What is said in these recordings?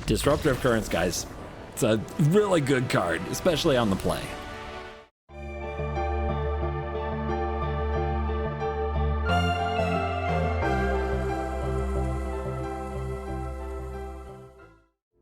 Disruptor of Currents, guys. It's a really good card, especially on the play.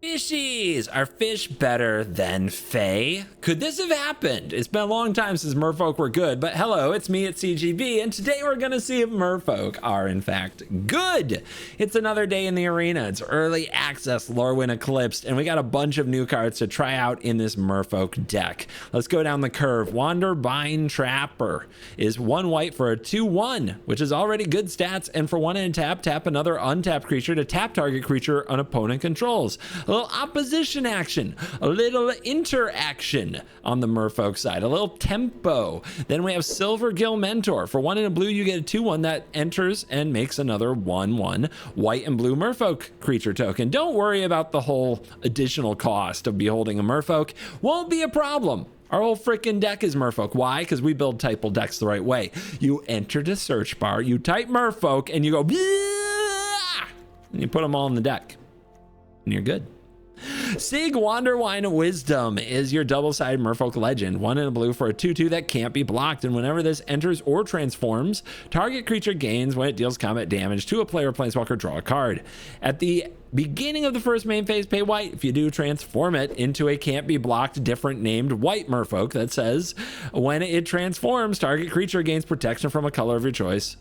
Fishies! Are fish better than Fae? Could this have happened? It's been a long time since Merfolk were good, but hello, it's me at CGB, and today we're gonna see if Merfolk are in fact good. It's another day in the arena. It's early access Lorwyn Eclipsed, and we got a bunch of new cards to try out in this Merfolk deck. Let's go down the curve. Wanderbine Trapper is 1 white for a 2/1, which is already good stats, and for 1 and tap, tap another untapped creature to tap target creature an opponent controls. A little opposition action, a little interaction on the Merfolk side, a little tempo. Then we have Silvergill Mentor. For 1 and a blue, you get a 2/1 that enters and makes another 1/1 white and blue Merfolk creature token. Don't worry about the whole additional cost of beholding a Merfolk. Won't be a problem. Our whole freaking deck is Merfolk. Why? Because we build typal decks the right way. You enter the search bar, you type Merfolk, and you go, "Bleh!" and you put them all in the deck, and you're good. Sig Wanderwine Wisdom is your double-sided Merfolk legend. 1 and a blue for a 2/2 that can't be blocked, and whenever this enters or transforms, target creature gains when it deals combat damage to a player or planeswalker. Draw a card. At the beginning of the first main phase, pay white. If you do, transform it into a can't be blocked different named white Merfolk that says when it transforms, target creature gains protection from a color of your choice.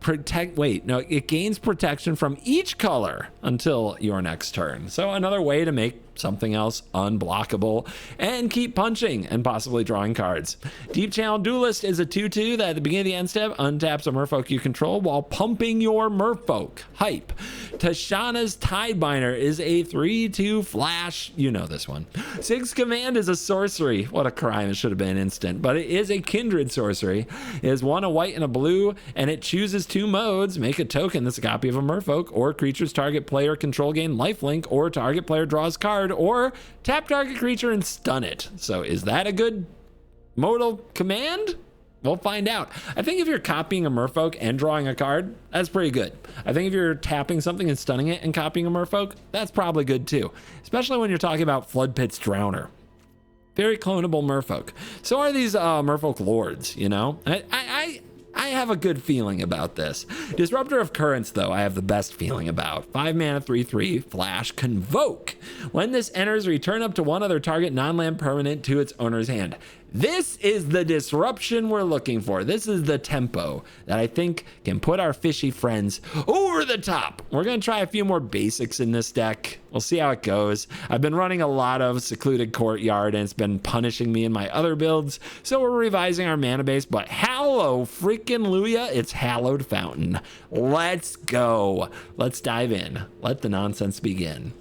It gains protection from each color until your next turn. So another way to make something else unblockable and keep punching and possibly drawing cards. Deep Channel Duelist is a 2/2 that at the beginning of the end step untaps a Merfolk you control while pumping your Merfolk. Hype. Tashana's Tidebinder is a 3/2 flash. You know this one. Sig's Command is a sorcery. What a crime. It should have been instant, but it is a kindred sorcery. It is 1 a white and a blue, and it chooses 2 modes. Make a token that's a copy of a Merfolk, or creature's target player control gain lifelink, or target player draws card, or tap target creature and stun it. So is that a good modal command? We'll find out. I think if you're copying a Merfolk and drawing a card, that's pretty good. I think if you're tapping something and stunning it and copying a Merfolk, that's probably good too. Especially when you're talking about Floodpit's Drowner. Very clonable Merfolk. So are these Merfolk Lords, you know? I have a good feeling about this. Disruptor of Currents, though, I have the best feeling about. 5 mana, 3/3, flash, Convoke. When this enters, return up to 1 other target non-land permanent to its owner's hand. This is the disruption we're looking for. This is the tempo that I think can put our fishy friends over the top. We're going to try a few more basics in this deck. We'll see how it goes. I've been running a lot of Secluded Courtyard, and it's been punishing me in my other builds, so we're revising our mana base, but hallow freaking Luya, it's Hallowed Fountain. Let's go. Let's dive in. Let the nonsense begin.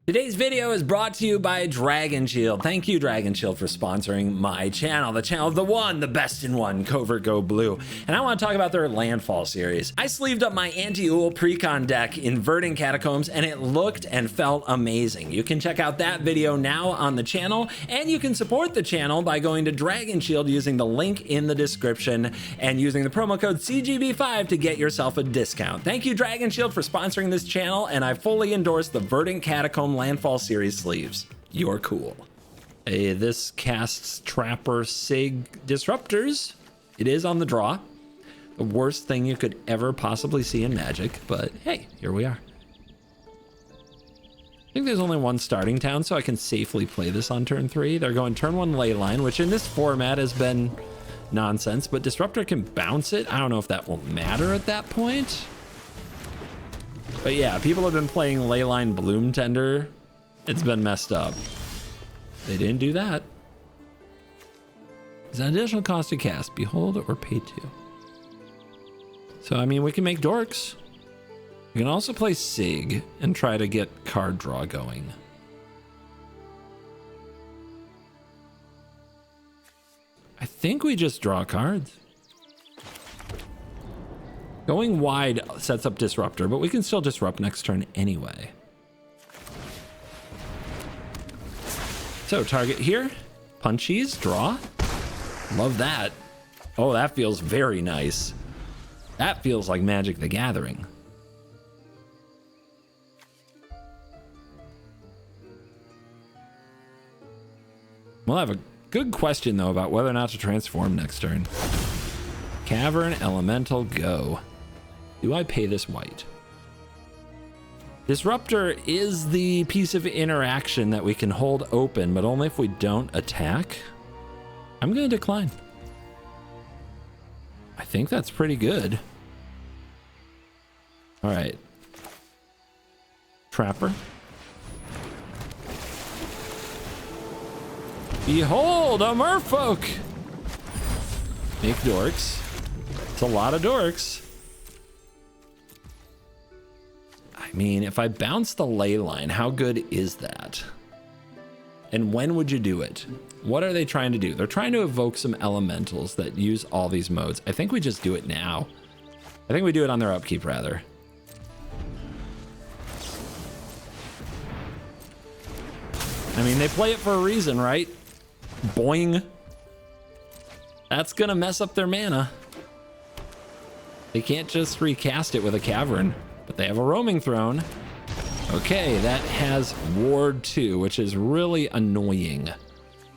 Today's video is brought to you by Dragon Shield. Thank you, Dragon Shield, for sponsoring my channel, the channel of the one, the best in one, CovertGoBlue. And I want to talk about their Landfall series. I sleeved up my anti-Uul Precon deck in Verdant Catacombs, and it looked and felt amazing. You can check out that video now on the channel, and you can support the channel by going to Dragon Shield using the link in the description and using the promo code CGB5 to get yourself a discount. Thank you, Dragon Shield, for sponsoring this channel, and I fully endorse the Verdant Catacomb Landfall series sleeves. You're cool. Hey, this casts Trapper Sig Disruptors. It is on the draw. The worst thing you could ever possibly see in Magic, but hey, here we are. I think there's only 1 starting town, so I can safely play this on turn 3. They're going turn 1 Leyline, which in this format has been nonsense, but Disruptor can bounce it. I don't know if that will matter at that point. But yeah, people have been playing Leyline Bloom Tender. It's been messed up. They didn't do that. Is an additional cost to cast, behold or pay 2. So, I mean, we can make dorks. We can also play Sig and try to get card draw going. I think we just draw cards. Going wide sets up Disruptor, but we can still disrupt next turn anyway. So target here, punchies, draw. Love that. Oh, that feels very nice. That feels like Magic the Gathering. We'll have a good question, though, about whether or not to transform next turn. Cavern Elemental, go. Do I pay this white? Disruptor is the piece of interaction that we can hold open, but only if we don't attack. I'm going to decline. I think that's pretty good. All right. Trapper. Behold, a merfolk! Make dorks. It's a lot of dorks. I mean, if I bounce the ley line, how good is that? And when would you do it? What are they trying to do? They're trying to evoke some elementals that use all these modes. I think we just do it now. I think we do it on their upkeep, rather. I mean, they play it for a reason, right? Boing. That's gonna mess up their mana. They can't just recast it with a cavern, but they have a roaming throne. Okay, that has ward 2, which is really annoying.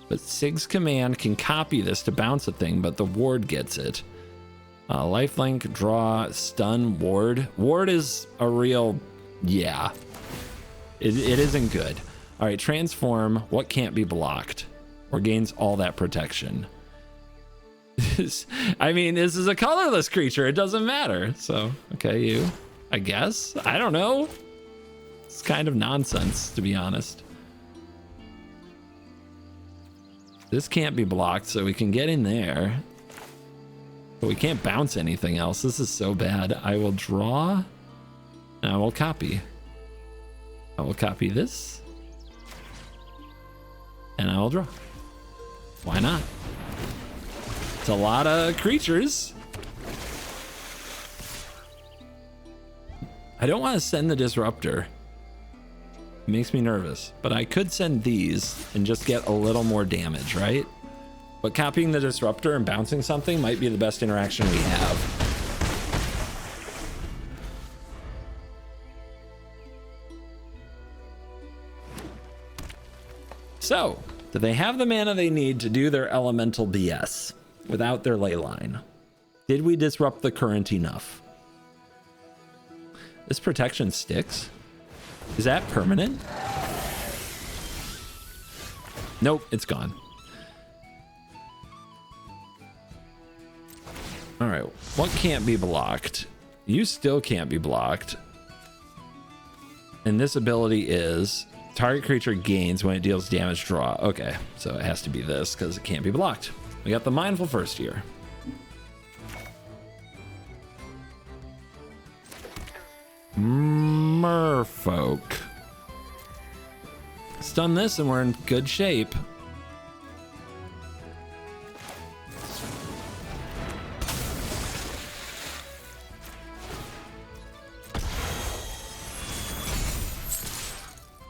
But Sig's command can copy this to bounce a thing, but the ward gets it. Lifelink, draw, stun, ward. Ward is a real, yeah. It isn't good. All right, transform. What can't be blocked or gains all that protection? I mean, this is a colorless creature. It doesn't matter. So, okay, you, I guess. I don't know. It's kind of nonsense, to be honest. This can't be blocked, so we can get in there. But we can't bounce anything else. This is so bad. I will draw, and I will copy. I will copy this, and I will draw. Why not? It's a lot of creatures. I don't want to send the Disruptor. It makes me nervous, but I could send these and just get a little more damage, right? But copying the Disruptor and bouncing something might be the best interaction we have. So, do they have the mana they need to do their elemental BS without their ley line? Did we disrupt the current enough? This protection sticks. Is that permanent? Nope, it's gone. All right, what can't be blocked? You still can't be blocked. And this ability is target creature gains when it deals damage, draw. Okay, so it has to be this because it can't be blocked. We got the Mindful First here. Merfolk. Stun this and we're in good shape.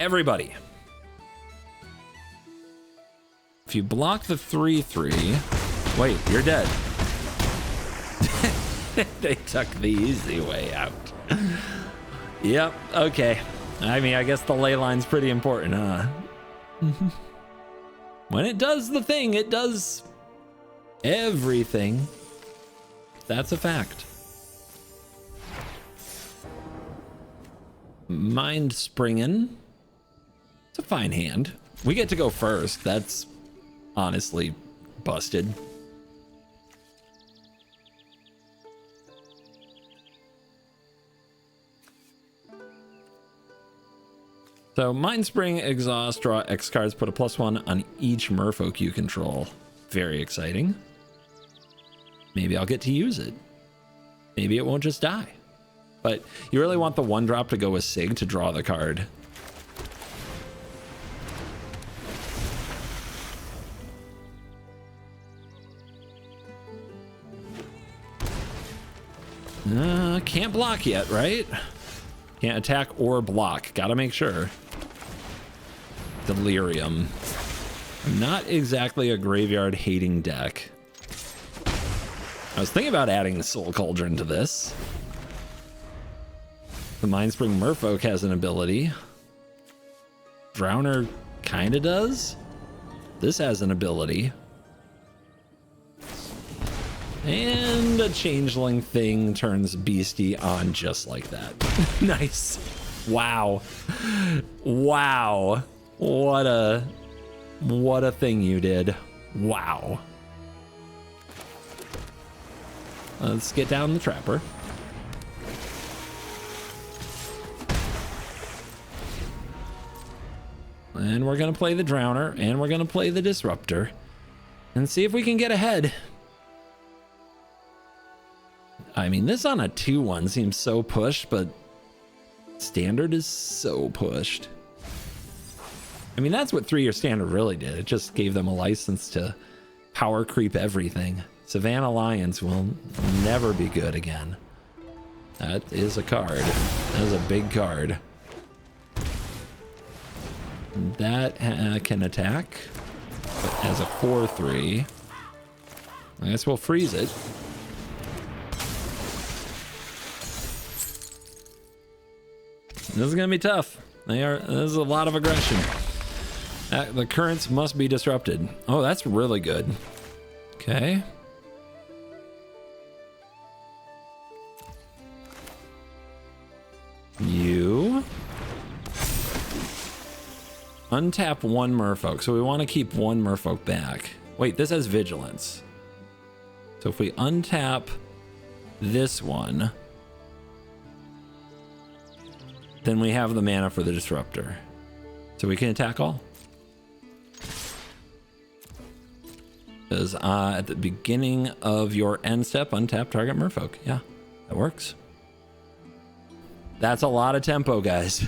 Everybody. If you block the 3/3, wait, you're dead. They took the easy way out. Yep, okay. I mean, I guess the ley line's pretty important, huh? When it does the thing, it does everything. That's a fact. Mind Springin'. It's a fine hand. We get to go first. That's honestly busted. So Mind Spring, exhaust, draw X cards, put a +1 on each merfolk you control. Very exciting. Maybe I'll get to use it. Maybe it won't just die. But you really want the 1-drop to go with Sig to draw the card. Can't block yet, right? Can't attack or block. Gotta make sure. Delirium. Not exactly a graveyard hating deck. I was thinking about adding the Soul Cauldron to this. The Mindspring Merfolk has an ability. Drowner kinda does. this has an ability. And a changeling thing turns beastie on just like that. Nice. Wow. Wow. What a thing you did. Wow. Let's get down the trapper. And we're going to play the Drowner, and we're going to play the Disruptor, and see if we can get ahead. I mean, this on a 2-1 seems so pushed, but Standard is so pushed. I mean, that's what 3-year Standard really did. It just gave them a license to power creep everything. Savannah Lions will never be good again. That is a card. That is a big card. That can attack, but as a 4/3. I guess we'll freeze it. This is gonna be tough. This is a lot of aggression. The currents must be disrupted. Oh, that's really good. Okay. You untap 1 Merfolk, so we want to keep 1 Merfolk back. Wait, this has Vigilance. So if we untap this one, then we have the mana for the Disruptor. So we can attack all. Because at the beginning of your end step, untap target Merfolk. Yeah, that works. That's a lot of tempo, guys.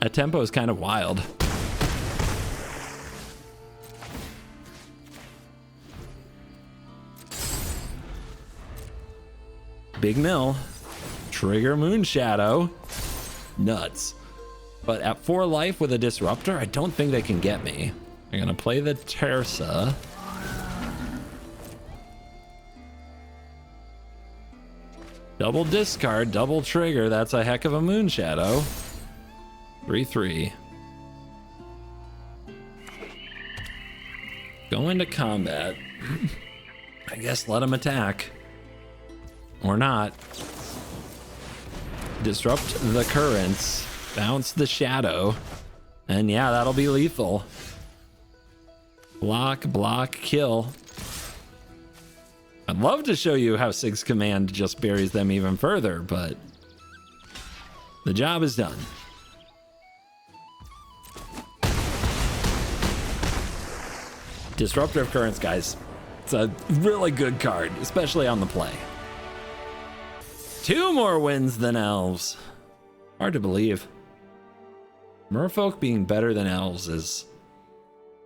That tempo is kind of wild. Big mill. Trigger Moonshadow. Nuts. But at 4 life with a Disruptor, I don't think they can get me. I'm gonna play the Tersa. Double discard, double trigger. That's a heck of a Moonshadow. 3/3. Go into combat. I guess let him attack. Or not. Disrupt the currents. Bounce the shadow. And yeah, that'll be lethal. Block, block, kill. I'd love to show you how 6 command just buries them even further, but the job is done. Disruptive Currents, guys. It's a really good card, especially on the play. 2 more wins than elves. Hard to believe. Merfolk being better than elves is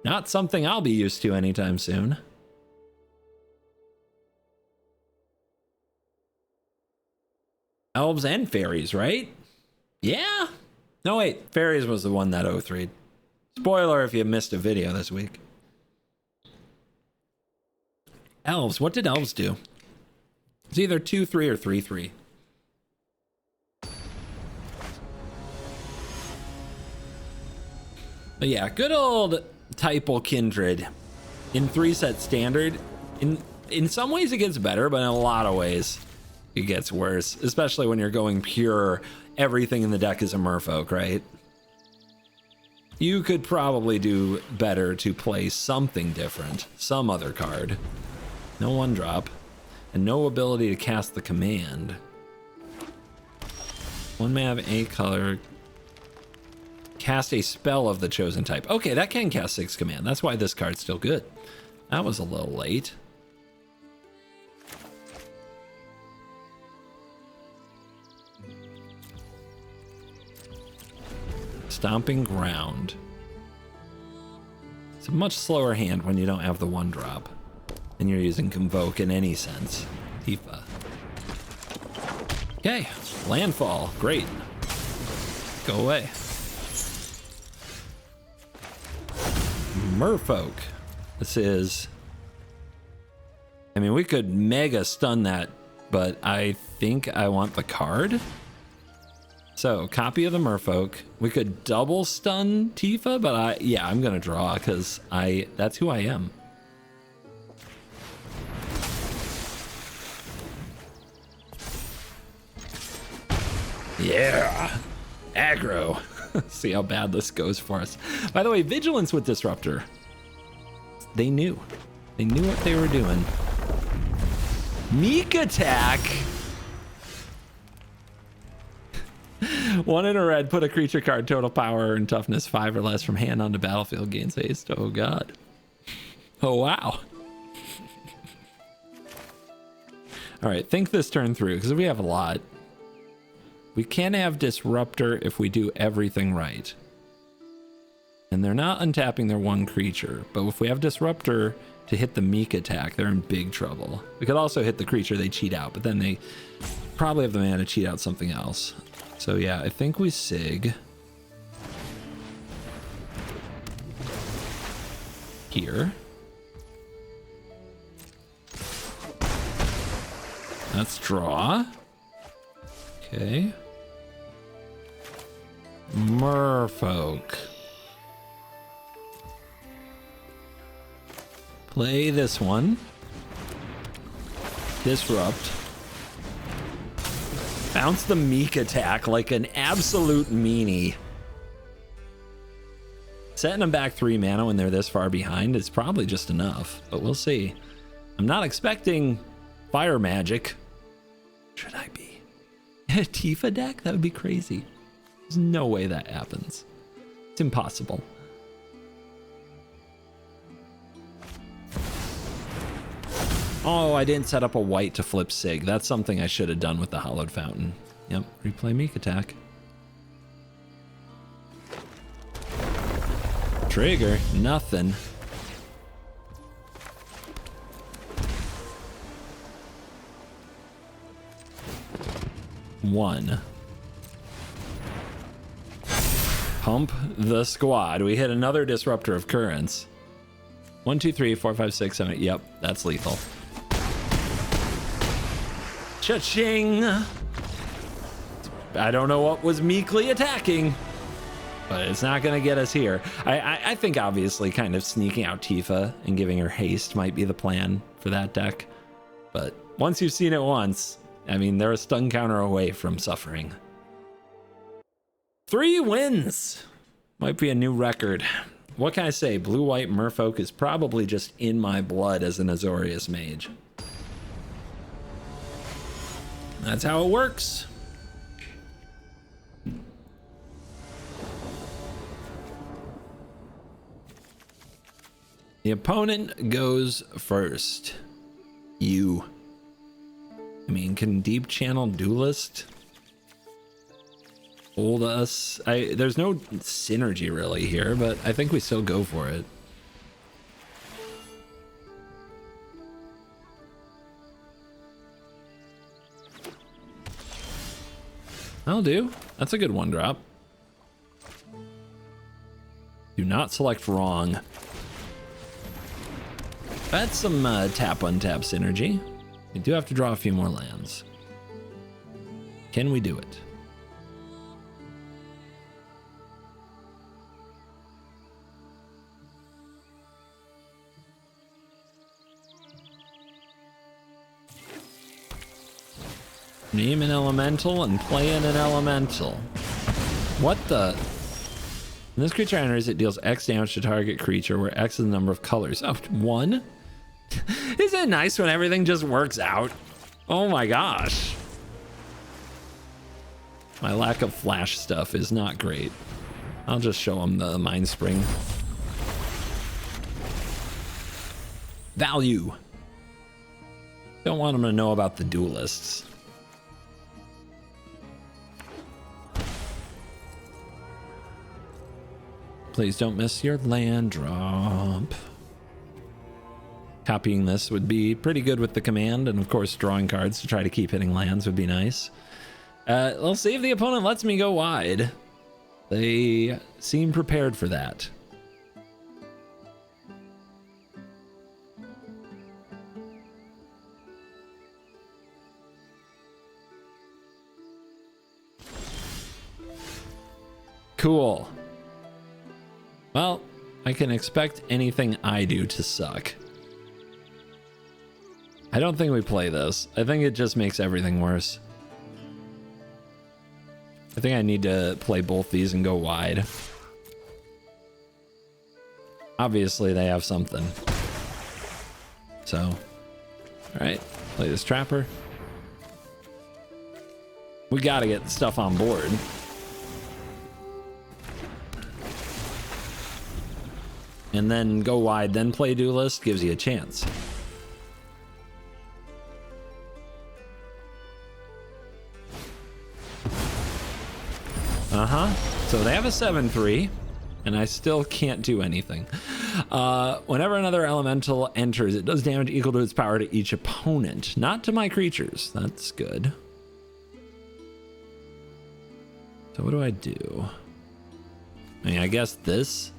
not something I'll be used to anytime soon. Elves and fairies, right? Yeah. No, wait. Fairies was the one that 0-3'd. Spoiler if you missed a video this week. Elves. What did elves do? It's either 2-3 or 3-3. But yeah, good old Typal Kindred in 3-set standard. In some ways it gets better, but in a lot of ways it gets worse, especially when you're going pure everything in the deck is a Merfolk, right? You could probably do better to play something different, some other card. No 1-drop, and no ability to cast the command. 1 may have a color. Cast a spell of the chosen type. Okay, that can cast 6 command. That's why this card's still good. That was a little late. Stomping Ground. It's a much slower hand when you don't have the 1-drop. And you're using Convoke in any sense. Tifa. Okay, Landfall. Great. Go away. Merfolk. This is... I mean, we could mega stun that, but I think I want the card. So, copy of the Merfolk. We could double stun Tifa, but I'm gonna draw because that's who I am. Yeah, aggro. See how bad this goes for us. By the way, Vigilance with Disruptor. They knew what they were doing. Meek attack. 1 in a red, put a creature card, total power and toughness 5 or less from hand onto battlefield, gains haste. Oh god. Oh wow. All right, think this turn through because we have a lot. We can have Disruptor if we do everything right. And they're not untapping their 1 creature, but if we have Disruptor to hit the Meek attack, they're in big trouble. We could also hit the creature they cheat out, but then they probably have the mana to cheat out something else. So yeah, I think we Sig here. Let's draw. Okay. Merfolk. Play this one. Disrupt. Bounce the Meek attack like an absolute meanie. Setting them back 3 mana when they're this far behind is probably just enough, but we'll see. I'm not expecting fire magic. Should I be? A Tifa deck? That would be crazy. There's no way that happens. It's impossible. Oh, I didn't set up a white to flip Sig. That's something I should have done with the Hallowed Fountain. Yep, replay Meek attack. Trigger, nothing. One. Pump the squad. We hit another Disruptor of Currents. 1, 2, 3, 4, 5, 6, 7. Yep, that's lethal. Cha-ching! I don't know what was meekly attacking, but it's not going to get us here. I think obviously kind of sneaking out Tifa and giving her haste might be the plan for that deck. But once you've seen it once, I mean, they're a stun counter away from suffering. 3 wins! Might be a new record. What can I say? Blue-white Merfolk is probably just in my blood as an Azorius mage. That's how it works. The opponent goes first. You. I mean, can Deep Channel Duelist hold us? There's no synergy really here, but I think we still go for it. I'll do. That's a good 1-drop. Do not select wrong. That's some tap untap synergy. We do have to draw a few more lands. Can we do it? Name an elemental and play in an elemental. What the? When this creature enters, it deals X damage to target creature, where X is the number of colors. Oh, 1? Isn't it nice when everything just works out? Oh my gosh. My lack of flash stuff is not great. I'll just show him the Mind Spring. Value. Don't want him to know about the duelists. Please don't miss your land drop. Copying this would be pretty good with the command, and of course drawing cards to try to keep hitting lands would be nice. Let's see if the opponent lets me go wide. They seem prepared for that. Cool. Well, I can expect anything I do to suck. I don't think we play this. I think it just makes everything worse. I think I need to play both these and go wide. Obviously, they have something. So, all right, play this trapper. We gotta get stuff on board. And then go wide, then play duelist gives you a chance. So they have a 7/3, and I still can't do anything. Whenever another elemental enters, it does damage equal to its power to each opponent, not to my creatures. That's good. So what do I do? I mean, I guess this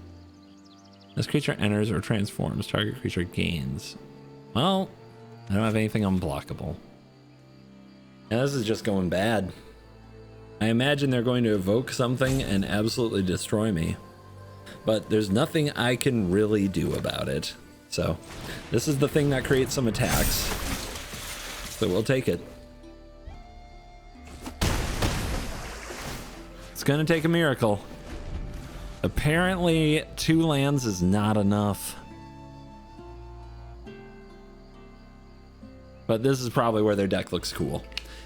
creature enters or transforms, target creature gains. Well, I don't have anything unblockable. Yeah, this is just going bad. I imagine they're going to evoke something and absolutely destroy me, but there's nothing I can really do about it. So this is the thing that creates some attacks, so we'll take it. It's gonna take a miracle. Apparently 2 lands is not enough, but this is probably where their deck looks cool.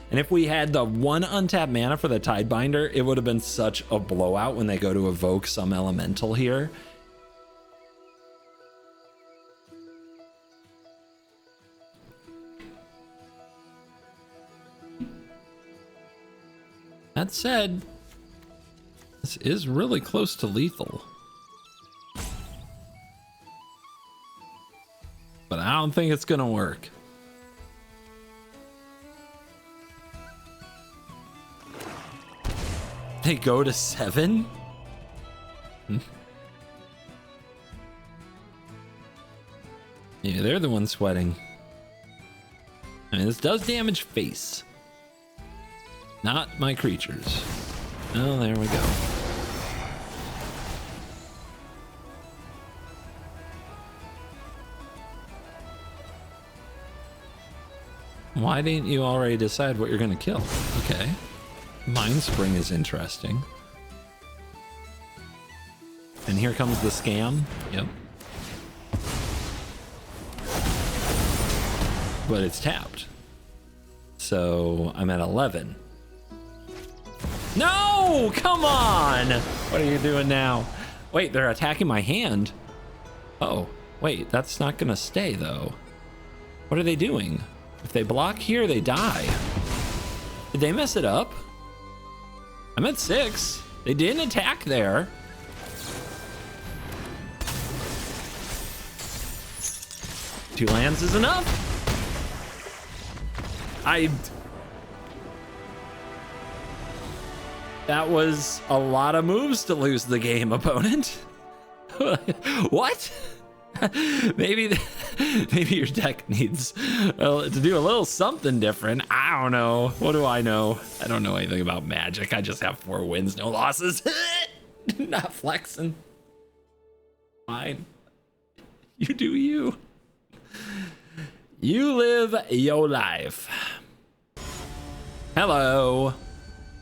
And if we had the 1 untapped mana for the Tidebinder, it would have been such a blowout when they go to evoke some elemental here. That said, this is really close to lethal. But I don't think it's gonna work. They go to 7? Yeah, they're the ones sweating. I mean, this does damage face, not my creatures. Oh, there we go. Why didn't you already decide what you're gonna kill? Okay. Mind Spring is interesting. And here comes the scam. Yep. But it's tapped. So I'm at 11. No! Come on! What are you doing now? Wait, they're attacking my hand. Oh, wait, that's not gonna stay though. What are they doing? If they block here, they die. Did they mess it up? I'm at 6. They didn't attack there. Two lands is enough. That was a lot of moves to lose the game, opponent. What? Maybe your deck needs to do a little something different. I don't know. What do I know? I don't know anything about Magic. I just have 4 wins, no losses. Not flexing. Fine. You do you. You live your life. Hello.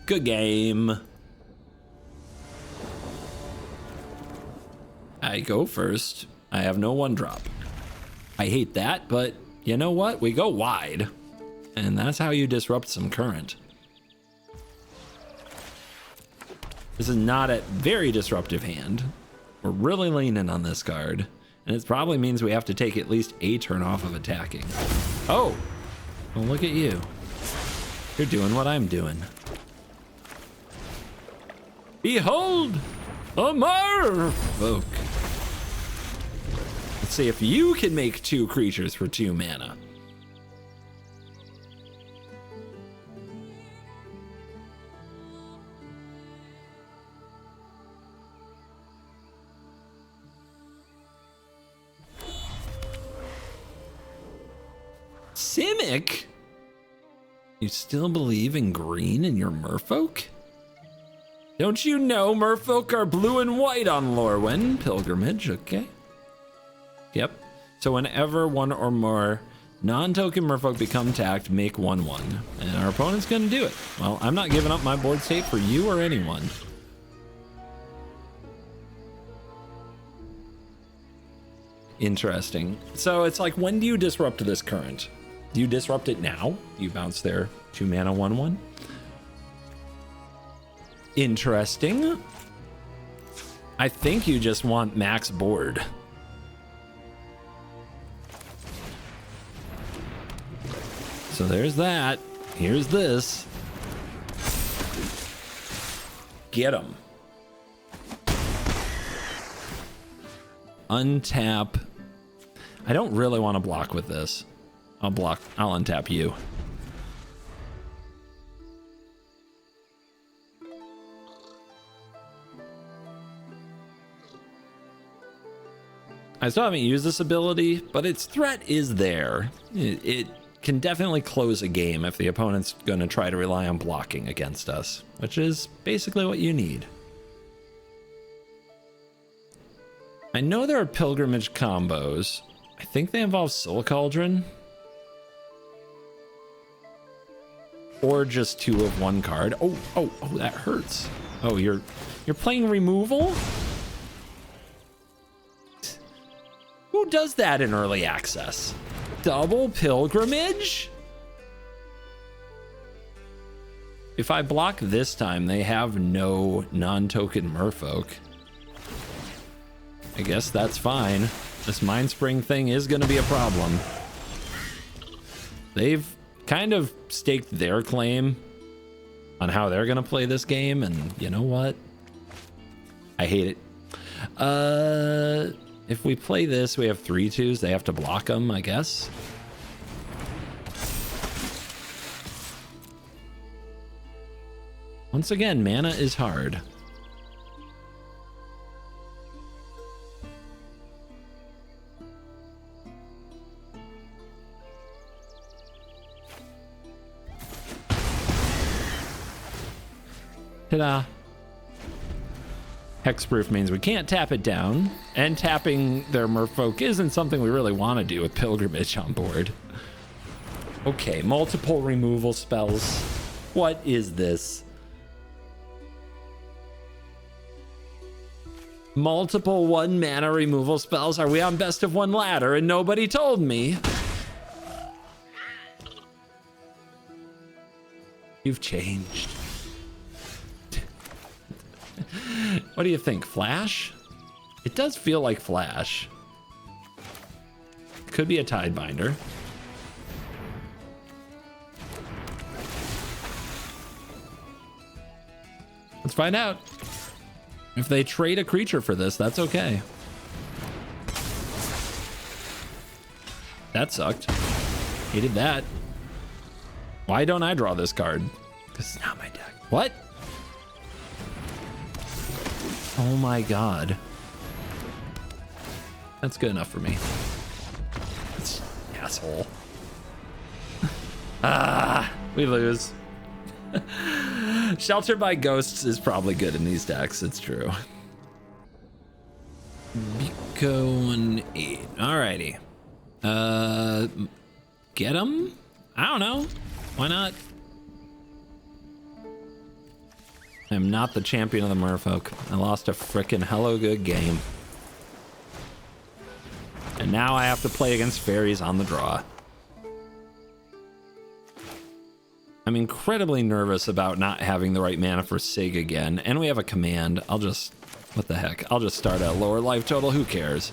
Good game. I go first. I have no 1-drop. I hate that, but you know what? We go wide, and that's how you disrupt some current. This is not a very disruptive hand. We're really leaning on this card, and it probably means we have to take at least a turn off of attacking. Oh, well, look at you. You're doing what I'm doing. Behold, a Merfolk. Let's see if you can make 2 creatures for 2 mana. Simic? You still believe in green in your Merfolk? Don't you know Merfolk are blue and white on Lorwyn? Pilgrimage, okay. Yep. So whenever one or more non-token Merfolk become tagged, make 1/1. And our opponent's gonna do it. Well, I'm not giving up my board state for you or anyone. Interesting. So it's like, when do you disrupt this current? Do you disrupt it now? You bounce their 2 mana 1/1. Interesting. I think you just want max board. So there's that. Here's this. Get him. Untap. I don't really want to block with this. I'll untap you. I still haven't used this ability, but its threat is there. It can definitely close a game if the opponent's going to try to rely on blocking against us, which is basically what you need. I know there are pilgrimage combos. I think they involve Soul Cauldron. Or just 2 of 1 card. Oh, that hurts. Oh, you're playing removal? Who does that in early access? Double pilgrimage? If I block this time, they have no non-token Merfolk. I guess that's fine. This Mind Spring thing is going to be a problem. They've kind of staked their claim on how they're going to play this game, and you know what? I hate it. If we play this, we have 3/2s. They have to block them, I guess. Once again, mana is hard. Ta-da. Hexproof means we can't tap it down, and tapping their Merfolk isn't something we really want to do with Pilgrimage on board. Okay, multiple removal spells. What is this? Multiple 1 mana removal spells? Are we on best of 1 ladder and nobody told me? You've changed. What do you think, Flash? It does feel like Flash. Could be a Tidebinder. Let's find out. If they trade a creature for this, that's okay. That sucked. Hated that. Why don't I draw this card? Because it's not my deck. What? Oh my god. That's good enough for me. It's asshole. We lose. Sheltered by Ghosts is probably good in these decks, it's true. Biko and 8. Alrighty. Get him? I don't know. Why not? I'm not the champion of the Merfolk. I lost a frickin' hello good game. And now I have to play against fairies on the draw. I'm incredibly nervous about not having the right mana for Sig again. And we have a command. I'll just... what the heck? I'll just start at lower life total. Who cares?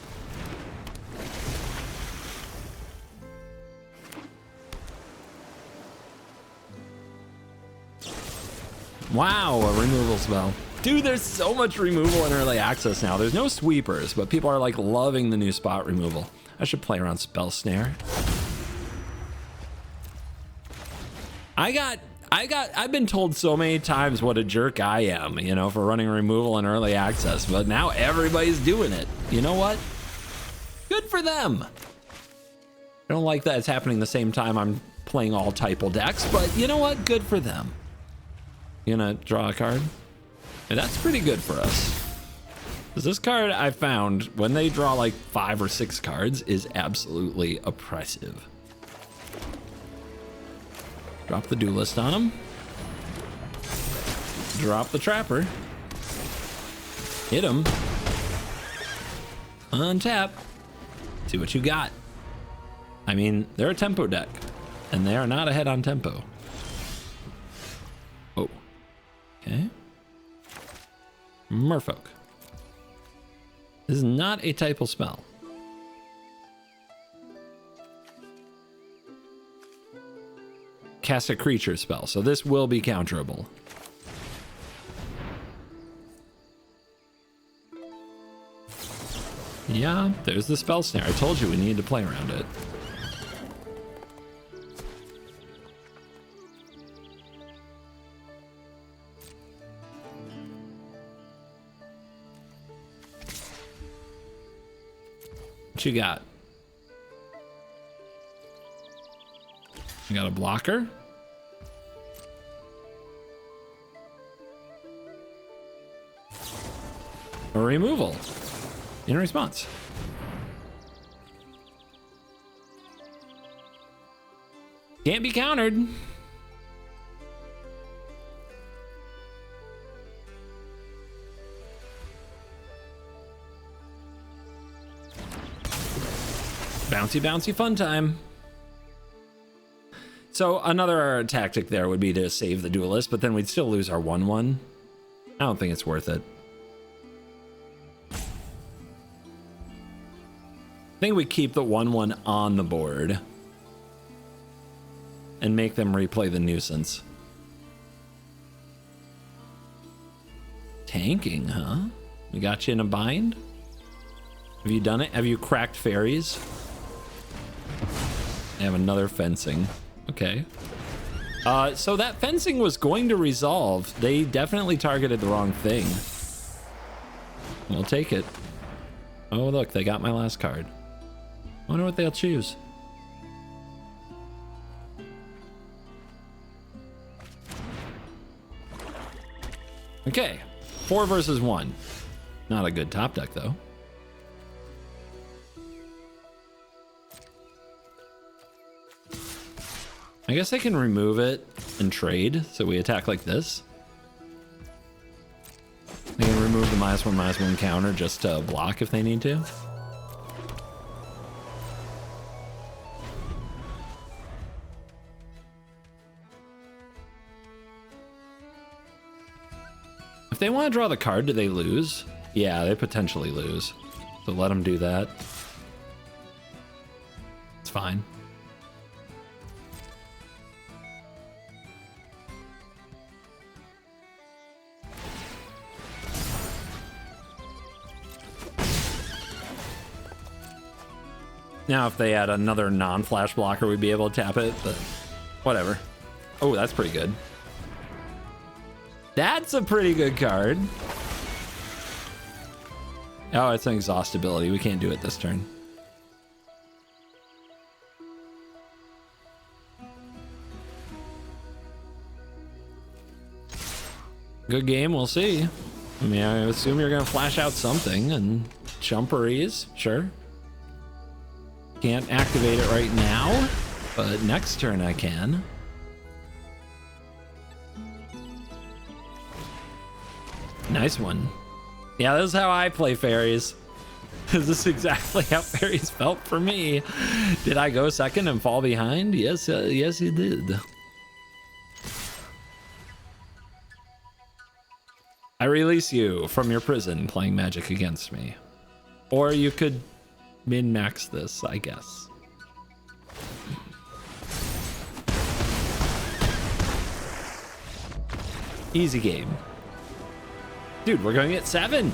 Wow, a removal spell. Dude, there's so much removal in early access now. There's no sweepers, but people are like loving the new spot removal. I should play around Spell Snare. I've been told so many times what a jerk I am, you know, for running removal in early access, but now everybody's doing it. You know what? Good for them. I don't like that it's happening the same time I'm playing all typal decks, but you know what? Good for them. You gonna draw a card? And that's pretty good for us. Because this card I found, when they draw like 5 or 6 cards, is absolutely oppressive. Drop the Duelist on him. Drop the Trapper. Hit him. Untap. See what you got. I mean, they're a tempo deck, and they are not ahead on tempo. Oh. Okay. Merfolk. This is not a typal spell. Cast a creature spell, so this will be counterable. Yeah, there's the spell snare. I told you we needed to play around it. What you got? You got a blocker? A removal in response. Can't be countered. Bouncy, bouncy fun time. So another tactic there would be to save the Duelist, but then we'd still lose our 1/1. I don't think it's worth it. I think we keep the 1/1 on the board and make them replay the Nuisance. Tanking, huh? We got you in a bind? Have you done it? Have you cracked fairies? I have another fencing. Okay. So that fencing was going to resolve. They definitely targeted the wrong thing. We'll take it. Oh, look, they got my last card. I wonder what they'll choose. Okay, 4 versus 1. Not a good top deck, though. I guess I can remove it and trade, so we attack like this. They can remove the -1/-1 counter just to block if they need to. If they want to draw the card, do they lose? Yeah, they potentially lose. So let them do that. It's fine. Now, if they had another non-flash blocker, we'd be able to tap it, but whatever. Oh, that's pretty good. That's a pretty good card. Oh, it's an exhaustibility. We can't do it this turn. Good game, we'll see. I mean, I assume you're going to flash out something, and Chumperies, sure. Can't activate it right now, but next turn I can. Nice one. Yeah, this is how I play fairies. This is exactly how fairies felt for me. Did I go second and fall behind? Yes, yes, you did. I release you from your prison playing Magic against me. Or you could min-max this, I guess. Easy game. Dude, we're going at 7.